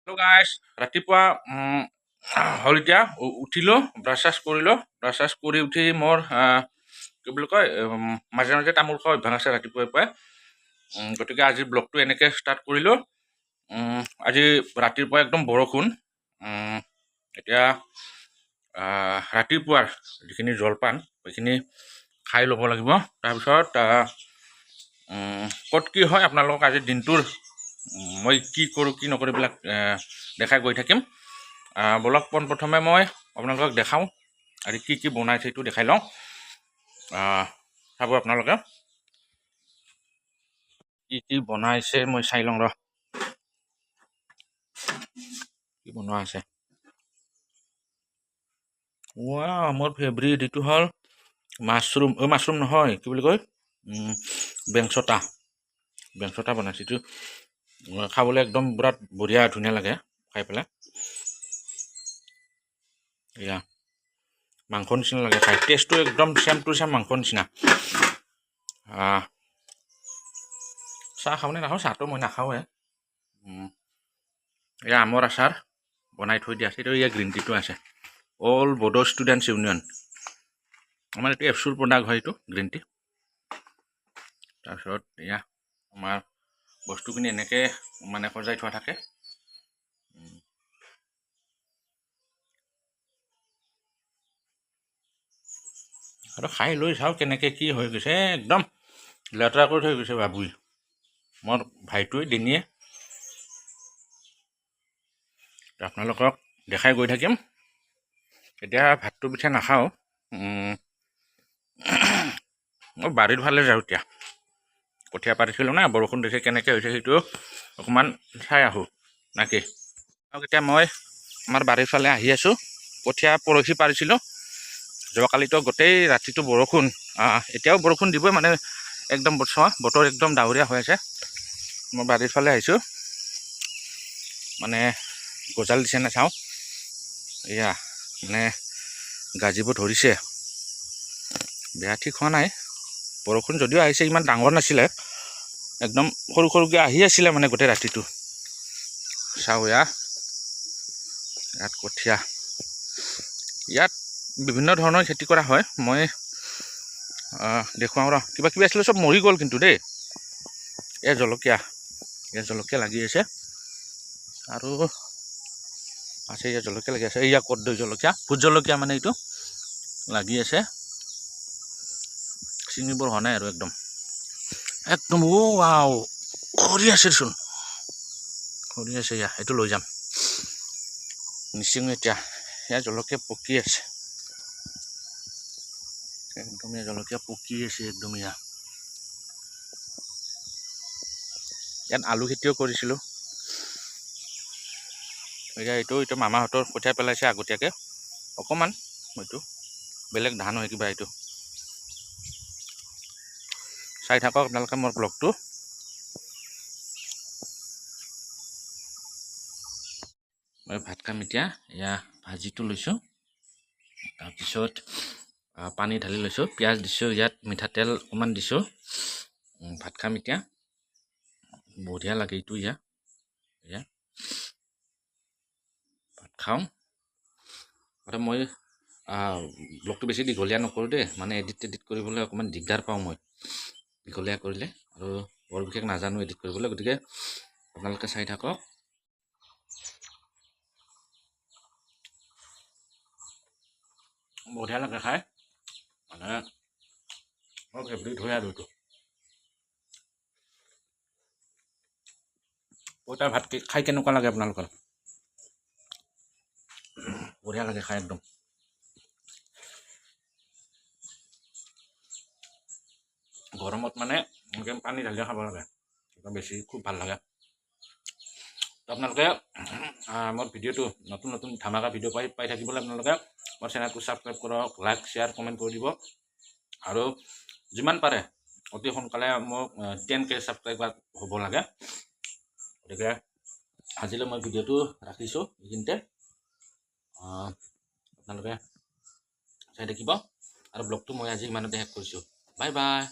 hello' গাইছ ৰাতিপুৱা হ'ল এতিয়া উঠিলোঁ ব্ৰাছ কৰিলোঁ ব্ৰাছ কৰি উঠি মোৰ কি বুলি কয় মাজে মাজে তামোল খোৱা অভ্যাস আছে ৰাতিপুৱাই পুৱাই গতিকে আজিৰ ব্লগটো এনেকৈ ষ্টাৰ্ট কৰিলোঁ আজি ৰাতিৰ পৰা একদম বৰষুণ এতিয়া ৰাতিপুৱাৰ যিখিনি জলপান সেইখিনি খাই ল'ব লাগিব তাৰপিছত ক'ত কি হয় আপোনালোকক আজিৰ দিনটোৰ মই কি কৰোঁ কি নকৰোঁ এইবিলাক দেখাই গৈ থাকিম বলক পোনপ্ৰথমে মই আপোনালোকক দেখাওঁ আৰু কি কি বনাইছে সেইটো দেখাই লওঁ চাব আপোনালোকে কি কি বনাইছে মই চাই লওঁ ৰ কি বনোৱা আছে মোৰ ফেভৰিট এইটো হ'ল মাছৰুম নহয় কি বুলি কয় বেংচটা বনাইছে এইটো খাবলৈ একদম বিৰাট বঢ়িয়া ধুনীয়া লাগে খাই পেলাই এয়া মাংস নিচিনা লাগে খাই টেষ্টটো একদম চেম টু চেম মাংস নিচিনা চাহ খাওঁনে নাখাওঁ চাহটো মই নাখাওঁৱে এয়া আমৰ আচাৰ বনাই থৈ দিয়া আছে এইটো এয়া গ্ৰীণ টিটো আছে অল বড়ো ষ্টুডেণ্টছ ইউনিয়ন আমাৰ এইটো এফচুৰ প্ৰডাক্ট হয় এইটো গ্ৰীণ টি তাৰপিছত এয়া আমাৰ বস্তুখিনি এনেকৈ মানে সজাই থোৱা থাকে আৰু খাই লৈ চাওঁ কেনেকৈ কি হৈ গৈছে একদম লেতেৰা কৰি থৈ গৈছে বাবুই মোৰ ভাইটোৱে ডিঙিয়ে আপোনালোকক দেখাই গৈ থাকিম এতিয়া ভাতটো পিঠা নাখাওঁ মই বাৰীৰ ফালে যাওঁ এতিয়া কঠীয়া পাৰিছিলোঁ না বৰষুণ দিছে কেনেকৈ হৈছে সেইটো অকণমান চাই আহোঁ নাকি আৰু এতিয়া মই আমাৰ বাৰীৰ ফালে আহি আছোঁ কঠীয়া পৰহি পাৰিছিলোঁ যোৱাকালিতো গোটেই ৰাতিটো বৰষুণ এতিয়াও বৰষুণ দিবই মানে একদম বতৰ একদম ডাৱৰীয়া হৈ আছে মই বাৰীৰ ফালে আহিছোঁ মানে গজাল দিছে নে চাওঁ এয়া মানে গাজিব ধৰিছে বেয়া ঠিক হোৱা নাই বৰষুণ যদিও আহিছে ইমান ডাঙৰ নাছিলে একদম সৰু সৰুকৈ আহি আছিলে মানে গোটেই ৰাতিটো চাওঁ ইয়াত কঠীয়া ইয়াত বিভিন্ন ধৰণৰ খেতি কৰা হয় মই দেখুৱাওঁ ৰ কিবা কিবি আছিলে চব মৰি গ'ল কিন্তু দেই এয়া জলকীয়া লাগি আছে আৰু আছে এয়া জলকীয়া লাগি আছে এয়া কদৈ জলকীয়া ভোট জলকীয়া মানে এইটো লাগি আছে চিঙিবৰ হোৱা নাই আৰু একদম খৰি আছেচোন খৰি আছে এয়া এইটো লৈ যাম নিচিঙো এতিয়া এয়া জলকীয়া পকি আছে একদম জলকীয়া পকি আছে একদম ইয়াত আলু খেতিও কৰিছিলোঁ এতিয়া এইটো মামাহঁতৰ কঠীয়া পেলাইছে আগতীয়াকৈ অকণমান এইটো বেলেগ ধান হয় কিবা এইটো চাই থাকক আপোনালোকে মোৰ ব্লগটো মই ভাত খাম এতিয়া এয়া ভাজিটো লৈছোঁ তাৰপিছত পানী ঢালি লৈছোঁ পিঁয়াজ দিছোঁ ইয়াত মিঠাতেল অকণমান দিছোঁ ভাত খাম এতিয়া বঢ়িয়া লাগে এইটো এয়া ভাত খাওঁ আৰু মই ব্লগটো বেছি দীঘলীয়া নকৰোঁ দেই মানে এডিট কৰিবলৈ অকণমান দিগদাৰ পাওঁ মই দীঘলীয়া কৰিলে আৰু বৰ বিশেষ নাজানো এডিট কৰিবলৈ গতিকে আপোনালোকে চাই থাকক বঢ়িয়া লাগে খাই মানে মোৰ ফেভৰিট হয় আৰু এইটো পইতাৰ ভাত খাই কেনেকুৱা লাগে আপোনালোকৰ বঢ়িয়া লাগে খাই একদম গৰমত মানে এনেকৈ পানী ঢালি খাব লাগে বেছি খুব ভাল লাগে আপোনালোকে মোৰ ভিডিঅ'টো নতুন ধামাকা ভিডিঅ' পাই থাকিবলৈ আপোনালোকে মোৰ চেনেলটো ছাবস্ক্ৰাইব কৰক লাইক শ্বেয়াৰ কমেণ্ট কৰি দিব আৰু যিমান পাৰে অতি সোনকালে মোক 10K ছাবস্ক্ৰাইবাৰ হ'ব লাগে গতিকে আজিলৈ মই ভিডিঅ'টো ৰাখিছোঁ এইখিনিতে আপোনালোকে চাই থাকিব আৰু ব্লগটো মই আজি ইমানতে শেষ কৰিছোঁ বাই বাই